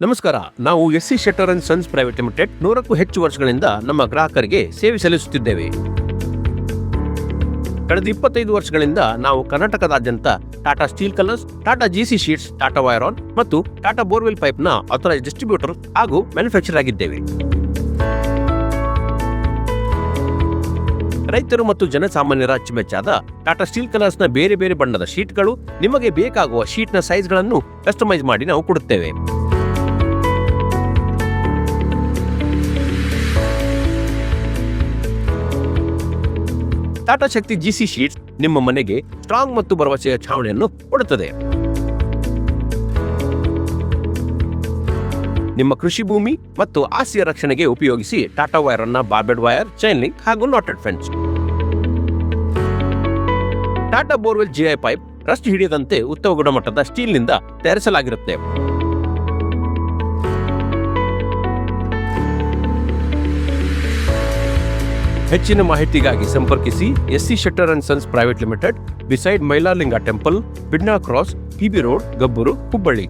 ನಮಸ್ಕಾರ. ನಾವು S C Shettar and sons private limited 100ಕ್ಕೂ ಹೆಚ್ಚು ವರ್ಷಗಳಿಂದ ನಮ್ಮ ಗ್ರಾಹಕರಿಗೆ ಸೇವೆ ಸಲ್ಲಿಸುತ್ತಿದ್ದೇವೆ. ಕಳೆದ 25 ವರ್ಷಗಳಿಂದ ನಾವು ಕರ್ನಾಟಕದಾದ್ಯಂತ Tata steel colours, Tata G C sheets, Tata Wiron ಮತ್ತು ಟಾಟಾ ಬೋರ್ವೆಲ್ ಪೈಪ್ನ ಆಥರೈಸ್ ಡಿಸ್ಟ್ರಿಬ್ಯೂಟರ್ ಹಾಗೂ ಮ್ಯಾನುಫ್ಯಾಕ್ಚರ್ ಆಗಿದ್ದೇವೆ. ರೈತರು ಮತ್ತು ಜನಸಾಮಾನ್ಯರ ಅಚ್ಚುಮೆಚ್ಚಾದ ಟಾಟಾ ಸ್ಟೀಲ್ ಕಲರ್ಸ್ನ ಬೇರೆ ಬೇರೆ ಬಣ್ಣದ ಶೀಟ್ಗಳು, ನಿಮಗೆ ಬೇಕಾಗುವ ಶೀಟ್ನ ಸೈಜ್ಗಳನ್ನು ಕಸ್ಟಮೈಸ್ ಮಾಡಿ ನಾವು ಕೊಡುತ್ತೇವೆ. ಟಾಟಾ ಶಕ್ತಿ ಜಿಸಿ ಶೀಟ್ಸ್ ನಿಮ್ಮ ಮನೆಗೆ ಸ್ಟ್ರಾಂಗ್ ಮತ್ತು ಭರವಸೆಯ ಛಾವಣಿಯನ್ನು ಕೊಡುತ್ತದೆ. ನಿಮ್ಮ ಕೃಷಿ ಭೂಮಿ ಮತ್ತು ಆಸ್ತಿಯ ರಕ್ಷಣೆಗೆ ಉಪಯೋಗಿಸಿ ಟಾಟಾ ವೈರನ್ನ ಬಾರ್ಬೆಡ್ ವೈರ್, ಚೈನ್ ಲಿಂಕ್ ಹಾಗೂ knotted fence. Tata borewell G I pipe rust ಹಿಡಿಯದಂತೆ ಉತ್ತಮ ಗುಣಮಟ್ಟದ ಸ್ಟೀಲ್ನಿಂದ ತಯಾರಿಸಲಾಗಿರುತ್ತೆ. ಹೆಚ್ಚಿನ ಮಾಹಿತಿಗಾಗಿ ಸಂಪರ್ಕಿಸಿ S C Shettar and sons private limited, beside Mailaralinga temple, Bidnal cross, P B road, Gabbur, Hubballi.